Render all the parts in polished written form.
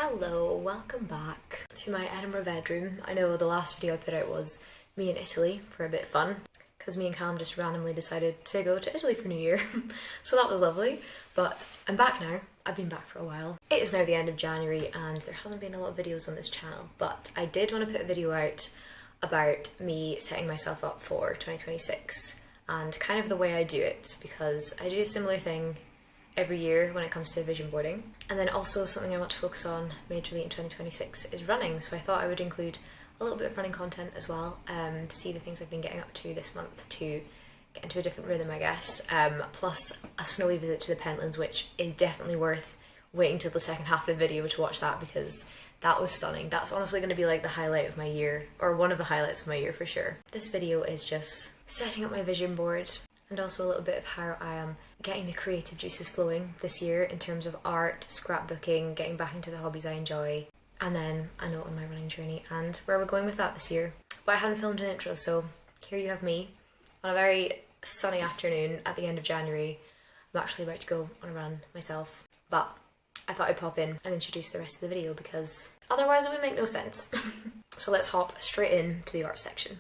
Hello, welcome back to my Edinburgh bedroom. I know the last video I put out was me in Italy for a bit of fun because me and Cam just randomly decided to go to Italy for New Year. So that was lovely, but I'm back now. I've been back for a while. It is now the end of January and there haven't been a lot of videos on this channel, but I did want to put a video out about me setting myself up for 2026 and kind of the way I do it, because I do a similar thing every year when it comes to vision boarding. And then also something I want to focus on majorly in 2026 is running, so I thought I would include a little bit of running content as well, to see the things I've been getting up to this month, to get into a different rhythm I guess, plus a snowy visit to the Pentlands, which is definitely worth waiting till the second half of the video to watch that, because that was stunning. That's honestly going to be like the highlight of my year, or one of the highlights of my year for sure. This video is just setting up my vision board and also a little bit of how I am getting the creative juices flowing this year in terms of art, scrapbooking, getting back into the hobbies I enjoy, and then a note on my running journey and where we're going with that this year. But I hadn't filmed an intro, so here you have me on a very sunny afternoon at the end of January. I'm actually about to go on a run myself, but I thought I'd pop in and introduce the rest of the video because otherwise it would make no sense. So let's hop straight into the art section.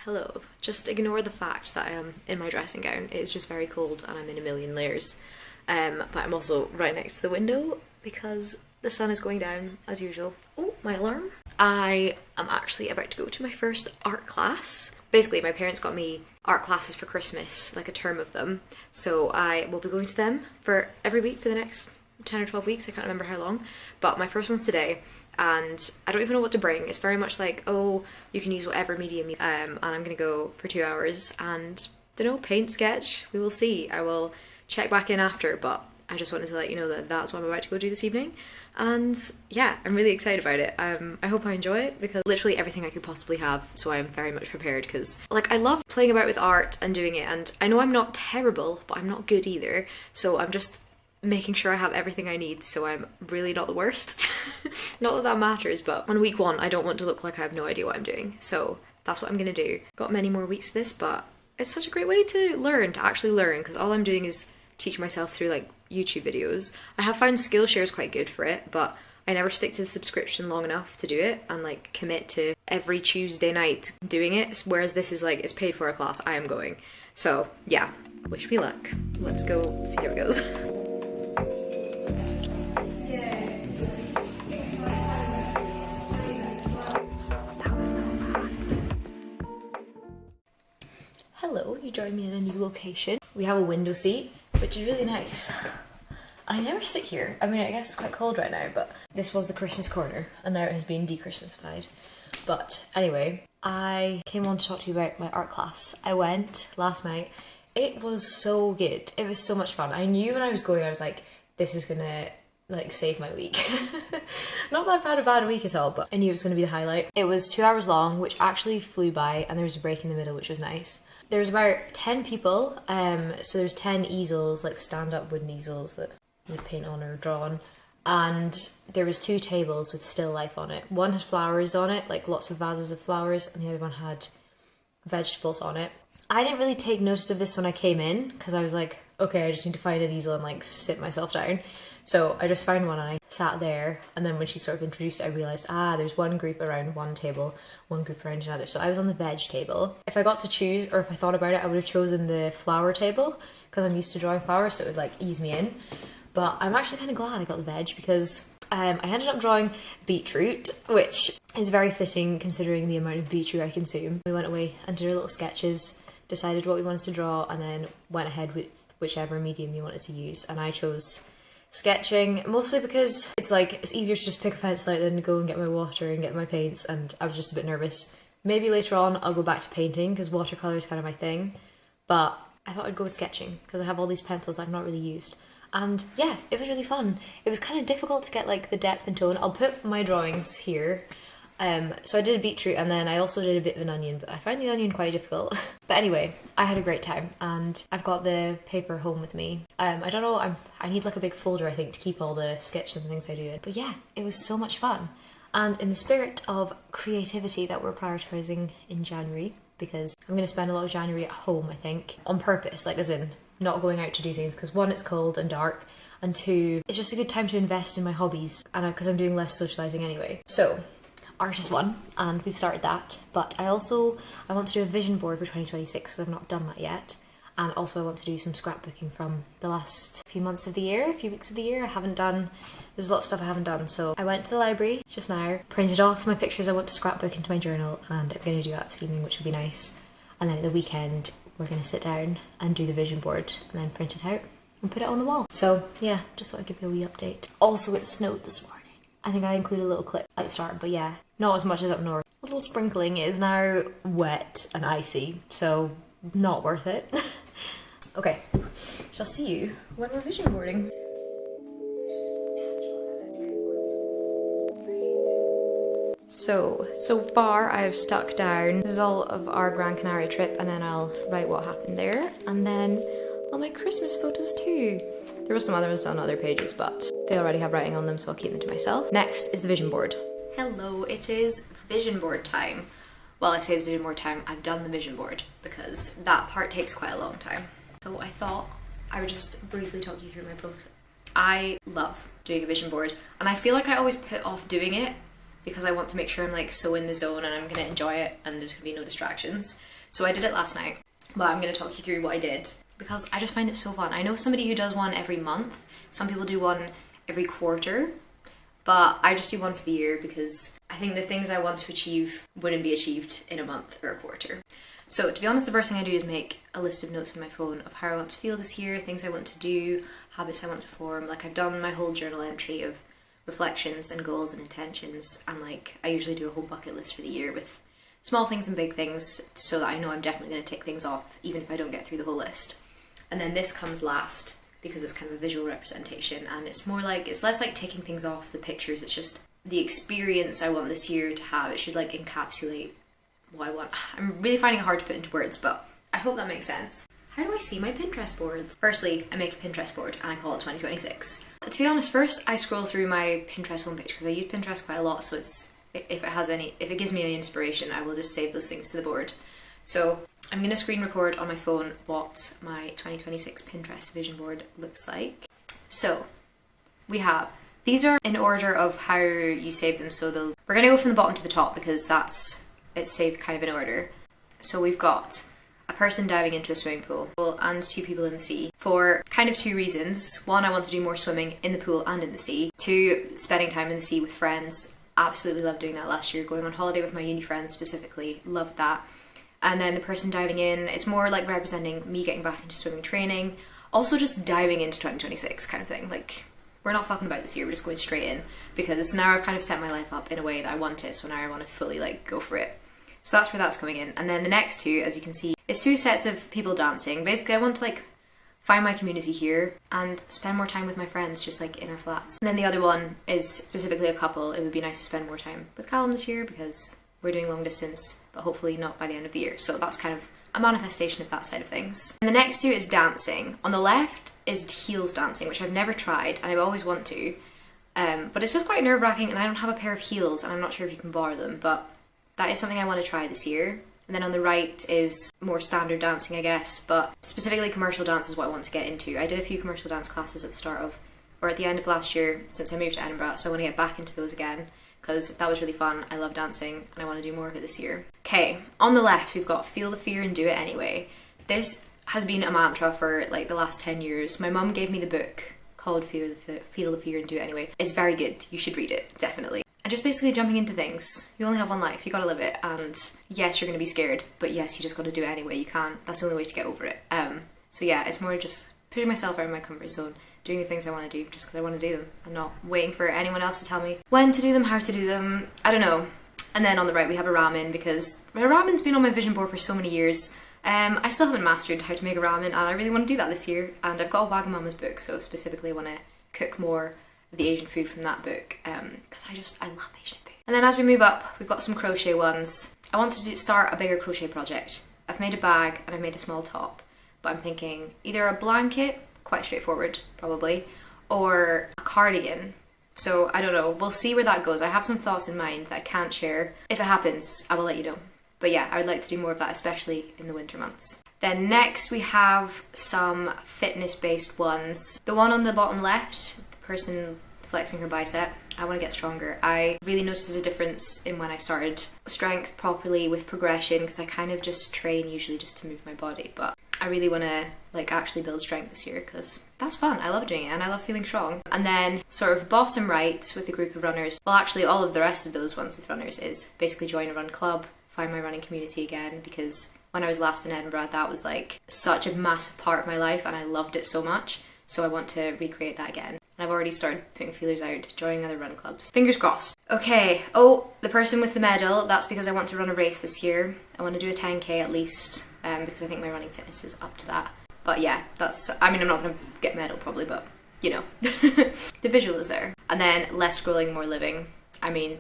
Hello. Just ignore the fact that I am in my dressing gown. It's just very cold and I'm in a million layers. But I'm also right next to the window because the sun is going down as usual. Oh, my alarm. I am actually about to go to my first art class. Basically, my parents got me art classes for Christmas, like a term of them. So I will be going to them for every week for the next 10 or 12 weeks. I can't remember how long. But my first one's today. And I don't even know what to bring. It's very much like, oh, you can use whatever medium you and I'm gonna go for 2 hours and, don't know, paint, sketch, we will see. I will check back in after, but I just wanted to let you know that that's what I'm about to go do this evening. And yeah, I'm really excited about it. I hope I enjoy it because literally everything I could possibly have, so I'm very much prepared because, like, I love playing about with art and doing it, and I know I'm not terrible, but I'm not good either, so I'm just making sure I have everything I need so I'm really not the worst. Not that that matters, but on week one I don't want to look like I have no idea what I'm doing, so that's what I'm gonna do. Got many more weeks of this, but it's such a great way to learn, to actually learn, because all I'm doing is teach myself through like YouTube videos. I have found Skillshare is quite good for it, but I never stick to the subscription long enough to do it and like commit to every Tuesday night doing it, whereas this is like, it's paid for a class, I am going. So yeah, wish me luck. Let's go see how it goes. Hello, you joined me in a new location. We have a window seat, which is really nice. I never sit here. I mean, I guess it's quite cold right now, but this was the Christmas corner and now it has been de-Christmasified. But anyway, I came on to talk to you about my art class. I went last night. It was so good. It was so much fun. I knew when I was going, I was like, this is gonna like save my week. Not that I've had a bad week at all, but I knew it was gonna be the highlight. It was 2 hours long, which actually flew by, and there was a break in the middle, which was nice. There was about 10 people, so there's 10 easels, like stand-up wooden easels that you paint on or draw on, and there was 2 tables with still life on it. One had flowers on it, like lots of vases of flowers, and the other one had vegetables on it. I didn't really take notice of this when I came in, because I was like, okay, I just need to find an easel and like sit myself down. So I just found one and I sat there, and then when she sort of introduced it, I realised, there's one group around one table, one group around another. So I was on the veg table. If I got to choose, or if I thought about it, I would have chosen the flower table, because I'm used to drawing flowers, so it would like ease me in. But I'm actually kind of glad I got the veg, because I ended up drawing beetroot, which is very fitting considering the amount of beetroot I consume. We went away and did our little sketches, decided what we wanted to draw, and then went ahead with whichever medium you wanted to use. And I chose sketching, mostly because it's like, it's easier to just pick a pencil out than go and get my water and get my paints, and I was just a bit nervous. Maybe later on I'll go back to painting, because watercolour is kind of my thing, but I thought I'd go with sketching, because I have all these pencils I've not really used. And yeah, it was really fun. It was kind of difficult to get like the depth and tone. I'll put my drawings here. So I did a beetroot, and then I also did a bit of an onion, but I found the onion quite difficult. But anyway, I had a great time, and I've got the paper home with me. I don't know, I need like a big folder, I think, to keep all the sketches and things I do in. But yeah, it was so much fun. And in the spirit of creativity that we're prioritising in January, because I'm going to spend a lot of January at home, I think, on purpose, like as in not going out to do things, because one, it's cold and dark, and 2, it's just a good time to invest in my hobbies, and because I'm doing less socialising anyway. So art is one, and we've started that, but I want to do a vision board for 2026 because I've not done that yet. And also I want to do some scrapbooking from the last few weeks of the year. There's a lot of stuff I haven't done. So I went to the library just now, printed off my pictures I want to scrapbook into my journal, and I'm going to do that this evening, which will be nice. And then at the weekend, we're going to sit down and do the vision board and then print it out and put it on the wall. So yeah, just thought I'd give you a wee update. Also, it snowed this morning. I think I included a little clip at the start, but yeah, not as much as up north. A little sprinkling. It is now wet and icy, so not worth it. Okay, shall see you when we're vision boarding. So far I have stuck down, this is all of our Gran Canaria trip, and then I'll write what happened there, and then all my Christmas photos too. There were some other ones on other pages, but they already have writing on them, so I'll keep them to myself. Next is the vision board. Hello, it is vision board time. Well, I say it's vision board time, I've done the vision board, because that part takes quite a long time. So I thought I would just briefly talk you through my process. I love doing a vision board, and I feel like I always put off doing it because I want to make sure I'm like so in the zone and I'm gonna enjoy it and there's gonna be no distractions. So I did it last night, but I'm gonna talk you through what I did because I just find it so fun. I know somebody who does one every month, some people do one every quarter, but I just do one for the year because I think the things I want to achieve wouldn't be achieved in a month or a quarter. So to be honest, the first thing I do is make a list of notes on my phone of how I want to feel this year, things I want to do, habits I want to form. Like I've done my whole journal entry of reflections and goals and intentions, and like I usually do a whole bucket list for the year with small things and big things so that I know I'm definitely going to tick things off even if I don't get through the whole list. And then this comes last because it's kind of a visual representation, and it's less like ticking things off the pictures, it's just the experience I want this year to have. It should like encapsulate what I want. I'm really finding it hard to put into words, but I hope that makes sense. How do I see my Pinterest boards? Firstly, I make a Pinterest board and I call it 2026. To be honest, first I scroll through my Pinterest homepage because I use Pinterest quite a lot, so if it gives me any inspiration, I will just save those things to the board. So I'm gonna screen record on my phone what my 2026 Pinterest vision board looks like. So these are in order of how you save them. So we're gonna go from the bottom to the top because it's saved kind of in order. So we've got a person diving into a swimming pool and 2 people in the sea for kind of 2 reasons. 1, I want to do more swimming in the pool and in the sea. 2, spending time in the sea with friends. Absolutely loved doing that last year. Going on holiday with my uni friends specifically, loved that. And then the person diving in, it's more like representing me getting back into swimming training. Also just diving into 2026 kind of thing. Like, we're not fucking about this year, we're just going straight in because now I've kind of set my life up in a way that I want it, so now I want to fully like go for it. So that's where that's coming in. And then the next 2, as you can see, is 2 sets of people dancing. Basically, I want to like find my community here and spend more time with my friends, just like in our flats. And then the other one is specifically a couple. It would be nice to spend more time with Callum this year because we're doing long distance, but hopefully not by the end of the year. So that's kind of a manifestation of that side of things. And the next 2 is dancing. On the left is heels dancing, which I've never tried and I always want to. But it's just quite nerve-wracking and I don't have a pair of heels and I'm not sure if you can borrow them, but that is something I want to try this year. And then on the right is more standard dancing, I guess, but specifically commercial dance is what I want to get into. I did a few commercial dance classes at the end of last year since I moved to Edinburgh, so I want to get back into those again because that was really fun. I love dancing and I want to do more of it this year. Okay, on the left we've got feel the fear and do it anyway. This has been a mantra for like the last 10 years. My mum gave me the book called Feel the Fear and Do It Anyway. It's very good, you should read it, definitely. And just basically jumping into things. You only have one life, you gotta live it, and yes, you're gonna be scared, but yes, you just gotta do it anyway. You can't, that's the only way to get over it. So yeah, it's more just pushing myself out of my comfort zone, doing the things I want to do just because I want to do them, and not waiting for anyone else to tell me when to do them, how to do them, I don't know. And then on the right we have a ramen, because my ramen's been on my vision board for so many years. I still haven't mastered how to make a ramen, and I really want to do that this year, and I've got a Wagamama's book, so specifically I want to cook more of the Asian food from that book, because I love Asian food. And then as we move up, we've got some crochet ones. I want to start a bigger crochet project. I've made a bag and I've made a small top, but I'm thinking either a blanket, quite straightforward probably, or a cardigan. So I don't know, we'll see where that goes. I have some thoughts in mind that I can't share. If it happens, I will let you know. But yeah, I would like to do more of that, especially in the winter months. Then next we have some fitness-based ones. The one on the bottom left, the person flexing her bicep, I want to get stronger. I really noticed a difference in when I started strength properly with progression, because I kind of just train usually just to move my body, but I really want to like actually build strength this year because that's fun. I love doing it and I love feeling strong. And then sort of bottom right with a group of runners, well actually all of the rest of those ones with runners is basically join a run club, find my running community again, because when I was last in Edinburgh that was like such a massive part of my life and I loved it so much, so I want to recreate that again. And I've already started putting feelers out, joining other run clubs. Fingers crossed. Okay, oh, the person with the medal, that's because I want to run a race this year. I want to do a 10k at least, because I think my running fitness is up to that. But yeah, that's, I mean, I'm not going to get a medal probably, but you know, the visual is there. And then less scrolling, more living. I mean,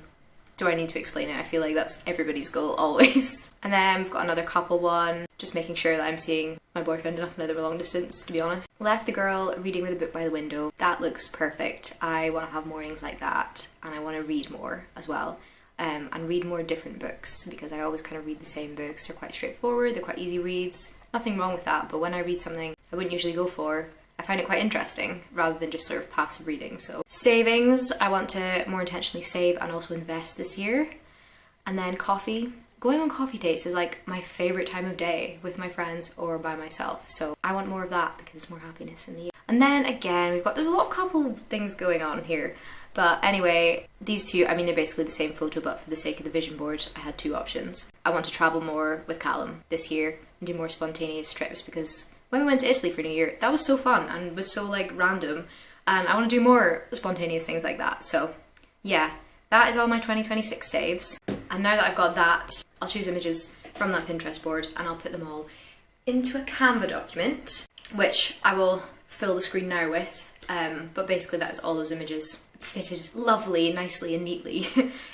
do I need to explain it? I feel like that's everybody's goal always. And then we've got another couple one, just making sure that I'm seeing my boyfriend enough now that we're long distance, to be honest. Left the girl reading with a book by the window. That looks perfect. I want to have mornings like that, and I want to read more as well. And read more different books, because I always kind of read the same books. They're quite straightforward, they're quite easy reads. Nothing wrong with that, but when I read something I wouldn't usually go for, I find it quite interesting rather than just sort of passive reading. So savings, I want to more intentionally save and also invest this year. And then coffee. Going on coffee dates is like my favourite time of day with my friends or by myself. So I want more of that because it's more happiness in the year. And then again, there's a lot of couple things going on here. But anyway, these two, I mean, they're basically the same photo, but for the sake of the vision board, I had two options. I want to travel more with Callum this year and do more spontaneous trips, because when we went to Italy for New Year, that was so fun and was so like random, and I want to do more spontaneous things like that. So yeah, that is all my 2026 saves. And now that I've got that, I'll choose images from that Pinterest board and I'll put them all into a Canva document, which I will fill the screen now with. But basically that is all those images fitted lovely, nicely and neatly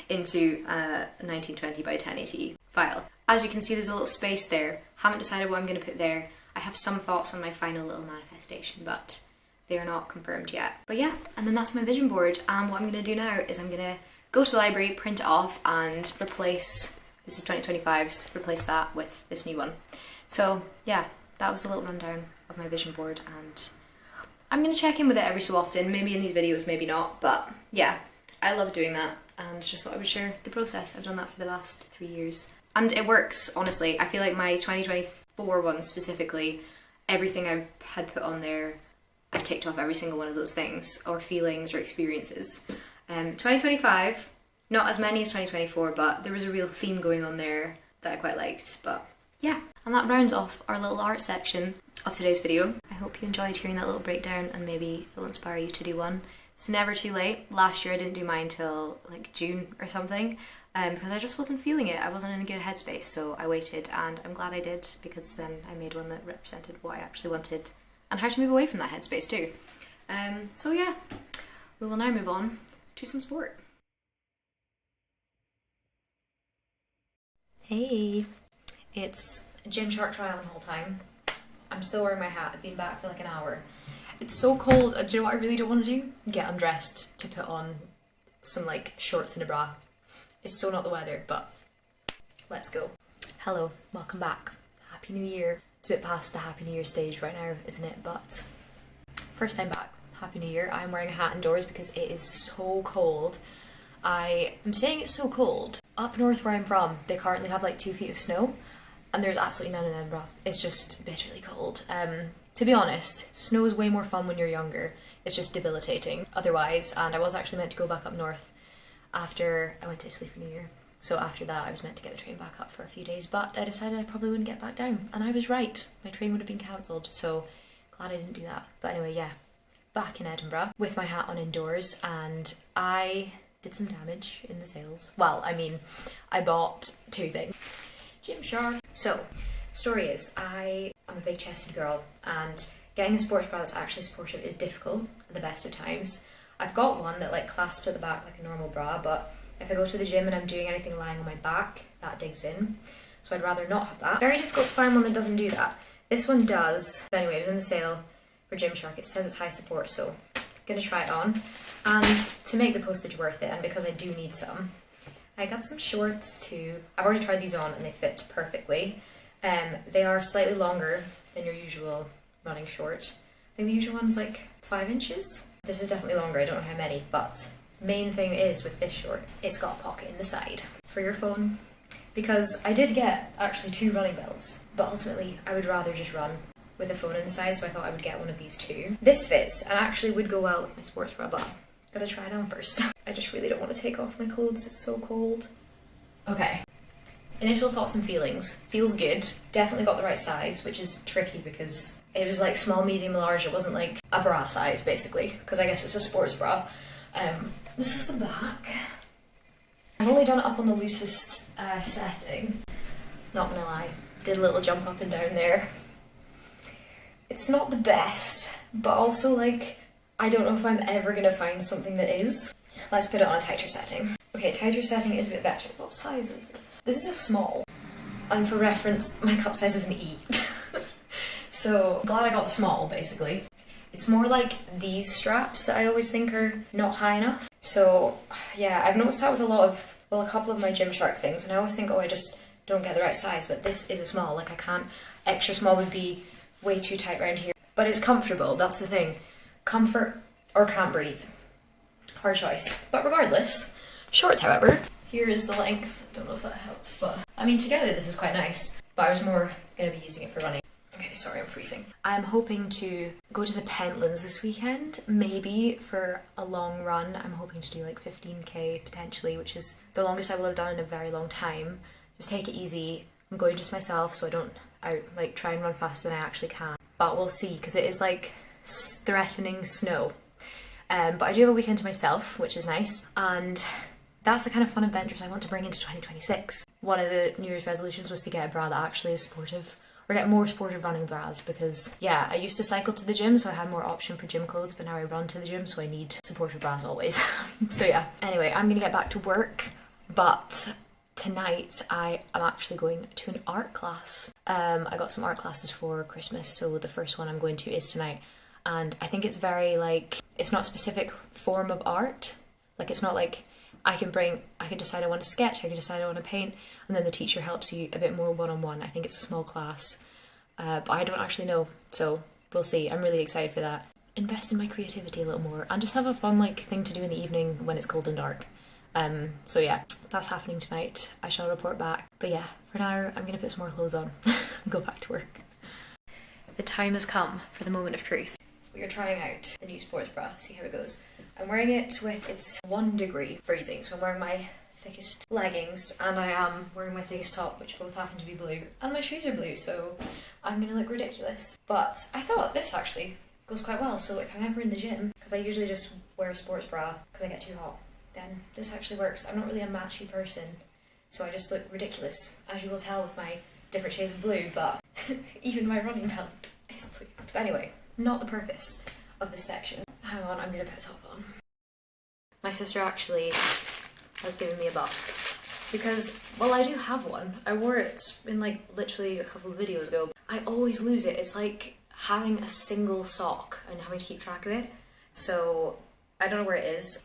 into a 1920 by 1080 file. As you can see, there's a little space there. Haven't decided what I'm going to put there. I have some thoughts on my final little manifestation, but they are not confirmed yet. But yeah, and then that's my vision board. And what I'm going to do now is I'm going to go to the library, print it off and replace, this is 2025's, replace that with this new one. So yeah, that was a little rundown of my vision board, and I'm going to check in with it every so often, maybe in these videos, maybe not, but yeah, I love doing that and just thought I would share the process. I've done that for the last 3 years. And it works, honestly. I feel like my 2024 one specifically, everything I had put on there, I ticked off every single one of those things, or feelings or experiences. 2025, not as many as 2024, but there was a real theme going on there that I quite liked. But yeah, and that rounds off our little art section of today's video. I hope you enjoyed hearing that little breakdown, and maybe it'll inspire you to do one. It's never too late. Last year I didn't do mine till like June or something, because I just wasn't feeling it. I wasn't in a good headspace, so I waited, and I'm glad I did, because then I made one that represented what I actually wanted and how to move away from that headspace too. So yeah, we will now move on to some sport. Hey, it's Gymshark try on haul time. I'm still wearing my hat. I've been back for like an hour. It's so cold, and do you know what I really don't want to do? Get undressed to put on some like shorts and a bra. It's so not the weather, but let's go. Hello, welcome back. Happy New Year. It's a bit past the Happy New Year stage right now, isn't it? But first time back. Happy New Year. I'm wearing a hat indoors because it is so cold. I'm saying it's so cold. Up north where I'm from, they currently have like 2 feet of snow, and there's absolutely none in Edinburgh. It's just bitterly cold. To be honest, snow is way more fun when you're younger. It's just debilitating otherwise, and I was actually meant to go back up north after I went to Italy for New Year. So after that I was meant to get the train back up for a few days, but I decided I probably wouldn't get back down, and I was right. My train would have been cancelled, so glad I didn't do that. But anyway, yeah, back in Edinburgh with my hat on indoors, and I did some damage in the sales. Well, I mean, I bought 2 things. Gymshark. So, story is, I am a big chested girl, and getting a sports bra that's actually supportive is difficult at the best of times. I've got one that like clasps at the back like a normal bra, but if I go to the gym and I'm doing anything lying on my back, that digs in. So I'd rather not have that. Very difficult to find one that doesn't do that. This one does. But anyway, it was in the sale for Gymshark. It says it's high support, so I'm gonna try it on. And to make the postage worth it, and because I do need some, I got some shorts too. I've already tried these on and they fit perfectly. They are slightly longer than your usual running short. I think the usual one's like 5 inches. This is definitely longer, I don't know how many, but main thing is with this short, it's got a pocket in the side for your phone. Because I did get actually 2 running belts, but ultimately I would rather just run with a phone in the side, so I thought I would get one of these too. This fits and actually would go well with my sports bra, but gotta try it on first. I just really don't want to take off my clothes, it's so cold. Okay. Initial thoughts and feelings. Feels good. Definitely got the right size, which is tricky because it was like small, medium, large. It wasn't like a bra size, basically, because I guess it's a sports bra. This is the back. I've only done it up on the loosest setting. Not gonna lie. Did a little jump up and down there. It's not the best, but also like, I don't know if I'm ever gonna find something that is. Let's put it on a tighter setting. Okay, tighter setting is a bit better. What size is this? This is a small. And for reference, my cup size is an E. So, I'm glad I got the small, basically. It's more like these straps that I always think are not high enough. So, yeah, I've noticed that with a lot of, well, a couple of my Gymshark things, and I always think, oh, I just don't get the right size, but this is a small. Like, I can't, extra small would be way too tight around here. But it's comfortable, that's the thing. Comfort or can't breathe. Hard choice. But regardless, shorts, however, here is the length. Don't know if that helps, but I mean, together this is quite nice, but I was more going to be using it for running. Okay, sorry, I'm freezing. I'm hoping to go to the Pentlands this weekend, maybe for a long run. I'm hoping to do like 15k potentially, which is the longest I will have done in a very long time. Just take it easy. I'm going just myself, so I don't like try and run faster than I actually can. But we'll see, because it is like threatening snow. But I do have a weekend to myself, which is nice, and that's the kind of fun adventures I want to bring into 2026. One of the New Year's resolutions was to get a bra that actually is sportive, or get more sportive running bras, because yeah, I used to cycle to the gym, so I had more option for gym clothes, but now I run to the gym, so I need supportive bras always. So yeah, anyway, I'm gonna get back to work, but tonight I am actually going to an art class. I got some art classes for Christmas, so the first one I'm going to is tonight. And I think it's very like, it's not a specific form of art. Like, it's not like I can decide I want to sketch, I can decide I want to paint, and then the teacher helps you a bit more one-on-one. I think it's a small class, but I don't actually know, so we'll see. I'm really excited for that. Invest in my creativity a little more, and just have a fun like thing to do in the evening when it's cold and dark. So yeah, that's happening tonight. I shall report back. But yeah, for now, I'm gonna put some more clothes on and go back to work. The time has come for the moment of truth. We are trying out the new sports bra, see how it goes. I'm wearing it with, it's 1 degree freezing, so I'm wearing my thickest leggings, and I am wearing my thickest top, which both happen to be blue, and my shoes are blue, so I'm gonna look ridiculous. But I thought this actually goes quite well, so if I'm ever in the gym, because I usually just wear a sports bra because I get too hot, then this actually works. I'm not really a matchy person, so I just look ridiculous, as you will tell with my different shades of blue, but even my running belt is blue. But anyway, not the purpose of this section. Hang on, I'm gonna put a top on. My sister actually has given me a buff because, well, I do have one. I wore it in like literally a couple of videos ago. I always lose it. It's like having a single sock and having to keep track of it. So I don't know where it is.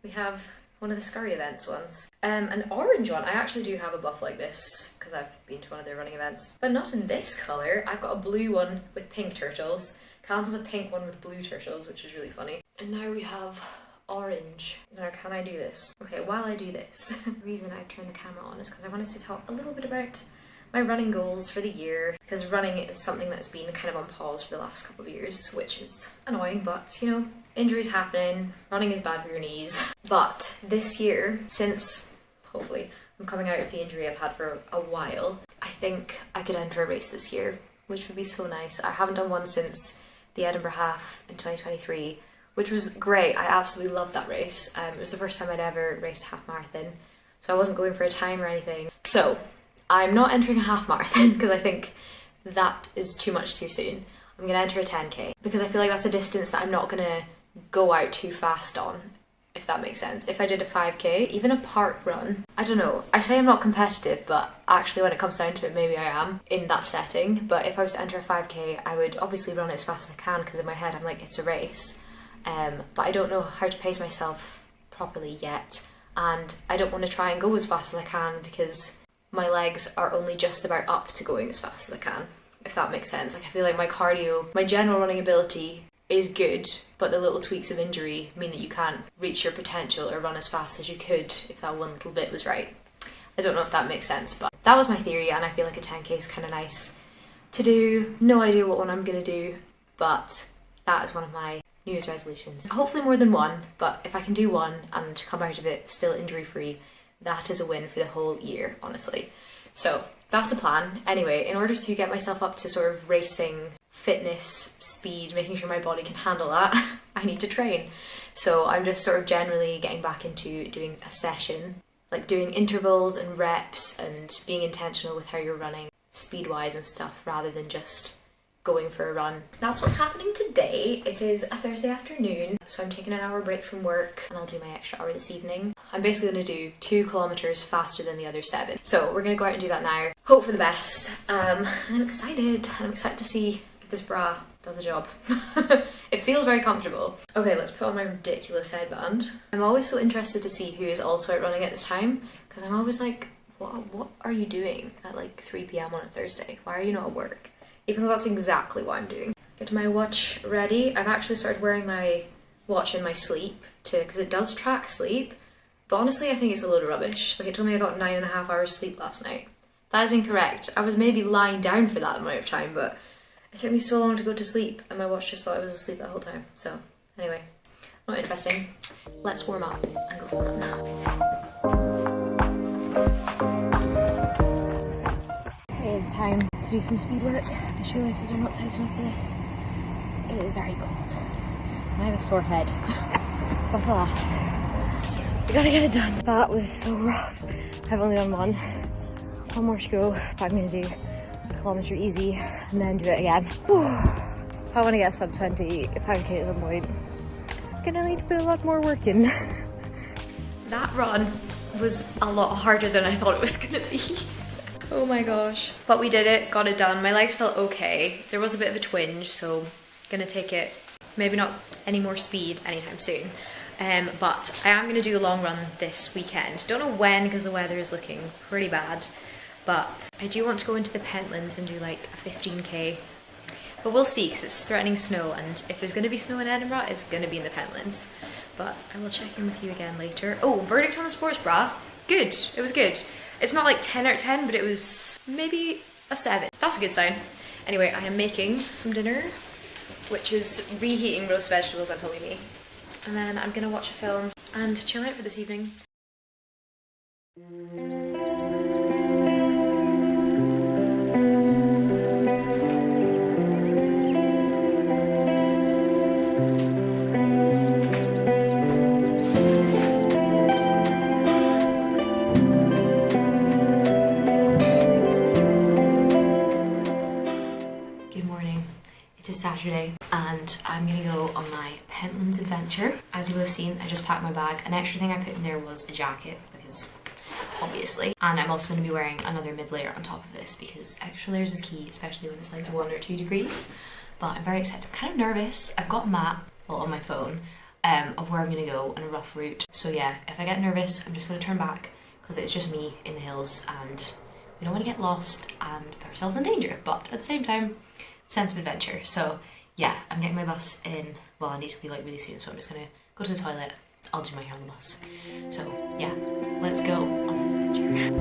We have one of the Scurry events ones. An orange one. I actually do have a buff like this because I've been to one of their running events, but not in this colour. I've got a blue one with pink turtles. Callum has a pink one with blue turtles, which is really funny. And now we have orange. Now, can I do this? Okay, while I do this, the reason I've turned the camera on is because I wanted to talk a little bit about my running goals for the year, because running is something that's been kind of on pause for the last couple of years, which is annoying, but you know, injuries happening, running is bad for your knees. But this year, since hopefully I'm coming out of the injury I've had for a while, I think I could enter a race this year, which would be so nice. I haven't done one since the Edinburgh half in 2023, which was great. I absolutely loved that race. It was the first time I'd ever raced a half marathon, so I wasn't going for a time or anything. So I'm not entering a half marathon because I think that is too much too soon. I'm gonna enter a 10k because I feel like that's a distance that I'm not gonna go out too fast on, if that makes sense. If I did a 5k, even a park run, I don't know. I say I'm not competitive, but actually when it comes down to it, maybe I am in that setting. But if I was to enter a 5k, I would obviously run it as fast as I can because in my head I'm like, it's a race. But I don't know how to pace myself properly yet, and I don't want to try and go as fast as I can because my legs are only just about up to going as fast as I can, if that makes sense. Like I feel like my cardio, my general running ability is good, but the little tweaks of injury mean that you can't reach your potential or run as fast as you could if that one little bit was right. I don't know if that makes sense, but that was my theory, and I feel like a 10k is kind of nice to do. No idea what one I'm gonna do, but that is one of my New Year's resolutions. Hopefully more than one, but if I can do one and come out of it still injury free, that is a win for the whole year, honestly. So that's the plan. Anyway, in order to get myself up to sort of racing fitness, speed, making sure my body can handle that, I need to train. So I'm just sort of generally getting back into doing a session, like doing intervals and reps and being intentional with how you're running speed-wise and stuff, rather than just going for a run. That's what's happening today. It is a Thursday afternoon, so I'm taking an hour break from work and I'll do my extra hour this evening. I'm basically going to do 2 kilometers faster than the other 7. So we're going to go out and do that now. Hope for the best. And I'm excited. I'm excited to see if this bra does the job. It feels very comfortable. Okay, let's put on my ridiculous headband. I'm always so interested to see who is also out running at this time, because I'm always like, what are you doing at like 3 p.m. on a Thursday? Why are you not at work? Even though that's exactly what I'm doing. Get my watch ready. I've actually started wearing my watch in my sleep because it does track sleep. But honestly, I think it's a load of rubbish. Like, it told me I got 9.5 hours sleep last night. That is incorrect. I was maybe lying down for that amount of time, but it took me so long to go to sleep and my watch just thought I was asleep that whole time. So anyway, not interesting. Let's warm up and go for a run now. It is time to do some speed work. My shoelaces are not tight enough for this. It is very cold. And I have a sore head. That's a loss. We gotta get it done. That was so rough. I've only done one. One more to go, but I'm gonna do a kilometre easy and then do it again. Whew. If I want to get a sub 20 5k at some point, I'm gonna need to put a lot more work in. That run was a lot harder than I thought it was gonna be. Oh my gosh. But we did it, got it done. My legs felt okay. There was a bit of a twinge, so gonna take it, maybe not any more speed anytime soon. But I am gonna do a long run this weekend. Don't know when because the weather is looking pretty bad, but I do want to go into the Pentlands and do like a 15k. But we'll see, because it's threatening snow, and if there's gonna be snow in Edinburgh, it's gonna be in the Pentlands. But I will check in with you again later. Oh, verdict on the sports bra. Good, it was good. It's not like 10 out of 10, but it was maybe a 7. That's a good sign. Anyway, I am making some dinner, which is reheating roast vegetables and halloumi. And then I'm gonna watch a film and chill out for this evening. Saturday, and I'm gonna go on my Pentlands adventure. As you will have seen, I just packed my bag. An extra thing I put in there was a jacket, because obviously, and I'm also going to be wearing another mid layer on top of this because extra layers is key, especially when it's like 1 or 2 degrees. But I'm very excited. I'm kind of nervous. I've got a map, well, on my phone, of where I'm gonna go and a rough route. So yeah, if I get nervous, I'm just gonna turn back because it's just me in the hills and we don't want to get lost and put ourselves in danger, but at the same time, sense of adventure. So yeah, I'm getting my bus in, well, I need to be like really soon, so I'm just gonna go to the toilet, I'll do my hair on the bus. So yeah, let's go on an adventure.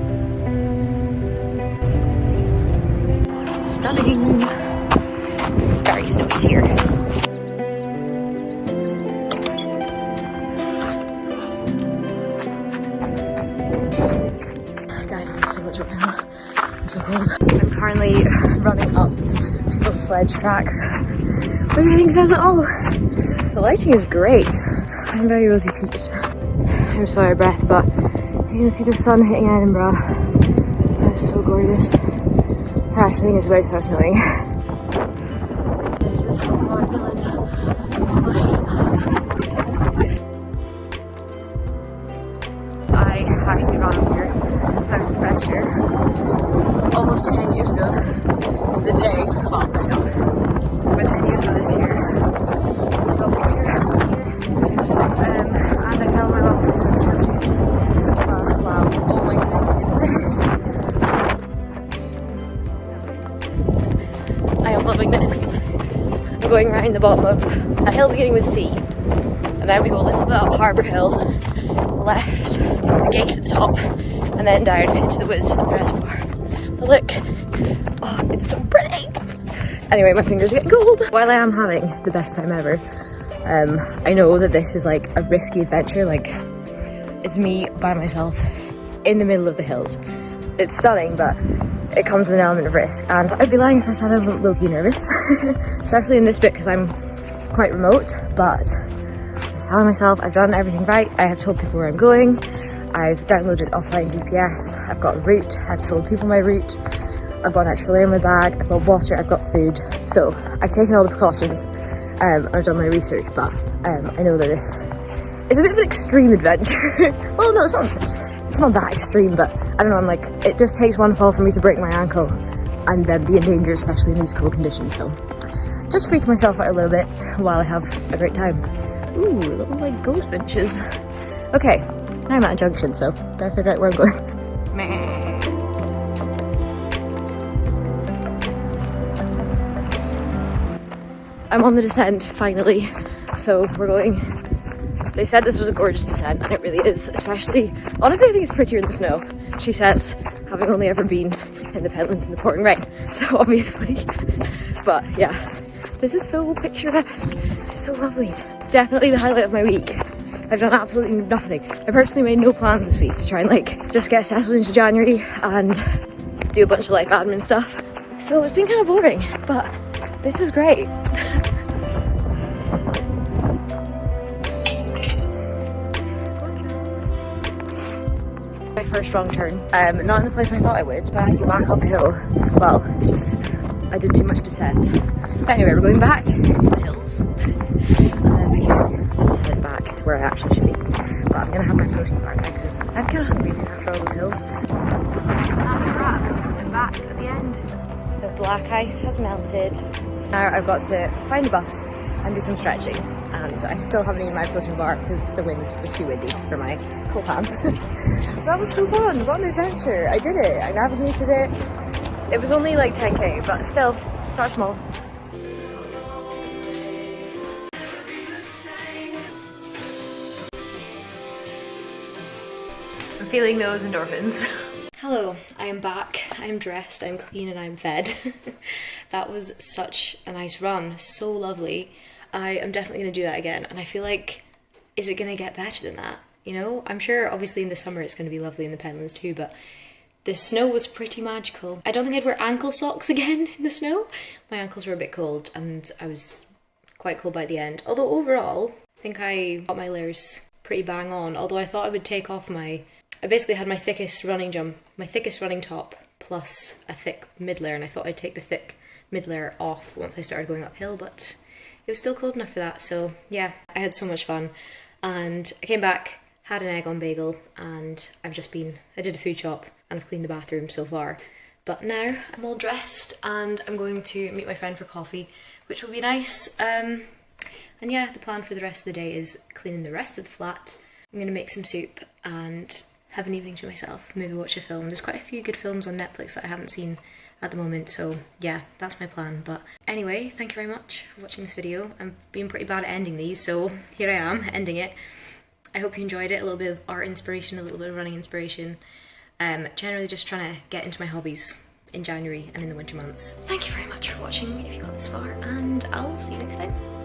Stunning! Very snowy here. Guys, this is so much uphill. I'm so cold. I'm currently running up people's sledge tracks, which I think says it all. The lighting is great. I'm very rosy cheeked. I'm so out of breath, but you can see the sun hitting Edinburgh. That's so gorgeous. I actually think it's about to start snowing. There's this whole hard villain. I actually ran up here when I was a fresher almost 10 years ago. It's the day, well, right now, but 10 years ago this year. I got a picture here. And I fell my mom was taking snowshoes. Wow, oh my goodness, look at this. going around the bottom of a hill beginning with C, and then we go a little bit up Harbour Hill, left, the gate at the top, and then down into the woods of the reservoir. But look, oh, it's so pretty! Anyway, my fingers are getting cold. While I am having the best time ever, I know that this is like a risky adventure, like it's me by myself in the middle of the hills. It's stunning, but it comes with an element of risk, and I'd be lying if I said I wasn't low-key nervous, especially in this bit because I'm quite remote, but I was telling myself I've done everything right. I have told people where I'm going, I've downloaded offline GPS, I've got a route, I've told people my route, I've got an extra layer in my bag, I've got water, I've got food, so I've taken all the precautions, and I've done my research, but I know that this is a bit of an extreme adventure. Well, no, it's not that extreme, but I don't know, I'm like, it just takes one fall for me to break my ankle and then be in danger, especially in these cold conditions, so just freaking myself out a little bit while I have a great time. Ooh, little like goldfinches. Okay, now I'm at a junction, so better figure out where I'm going. Meh. I'm on the descent, finally, so we're going. They said this was a gorgeous descent, and it really is, especially, honestly I think it's prettier in the snow, she says, having only ever been in the Pentlands in the pouring rain, so obviously, but yeah, this is so picturesque, it's so lovely, definitely the highlight of my week. I've done absolutely nothing. I personally made no plans this week to try and like, just get settled into January and do a bunch of life admin stuff, so it's been kind of boring, but this is great. My first wrong turn, not in the place I thought I would, so I have to go back uphill. Well, I did too much descent. But anyway, we're going back into the hills, and then we can just head back to where I actually should be. But I'm gonna have my protein bar now because I'm kind of hungry after all those hills. That's a wrap. I'm back at the end. The black ice has melted. Now I've got to find a bus and do some stretching, and I still haven't eaten my protein bar because the wind was too windy for my cold hands. That was so fun, what an adventure. I did it, I navigated it. It was only like 10k, but still, start small. I'm feeling those endorphins. Hello, I am back, I'm dressed, I'm clean and I'm fed. That was such a nice run, so lovely. I am definitely going to do that again, and I feel like, is it going to get better than that? You know, I'm sure obviously in the summer it's going to be lovely in the Pentlands too, but the snow was pretty magical. I don't think I'd wear ankle socks again in the snow. My ankles were a bit cold and I was quite cold by the end. Although overall, I think I got my layers pretty bang on, although I thought I would take off I basically had my thickest running top plus a thick mid layer, and I thought I'd take the thick mid layer off once I started going uphill, but it was still cold enough for that, so yeah, I had so much fun. And I came back, had an egg on bagel, and I did a food shop and I've cleaned the bathroom so far. But now I'm all dressed and I'm going to meet my friend for coffee, which will be nice. And yeah, the plan for the rest of the day is cleaning the rest of the flat. I'm gonna make some soup and have an evening to myself, maybe watch a film. There's quite a few good films on Netflix that I haven't seen at the moment, so yeah, that's my plan. But anyway, thank you very much for watching this video. I'm being pretty bad at ending these, so here I am, ending it. I hope you enjoyed it, a little bit of art inspiration, a little bit of running inspiration. Generally just trying to get into my hobbies in January and in the winter months. Thank you very much for watching if you got this far, and I'll see you next time.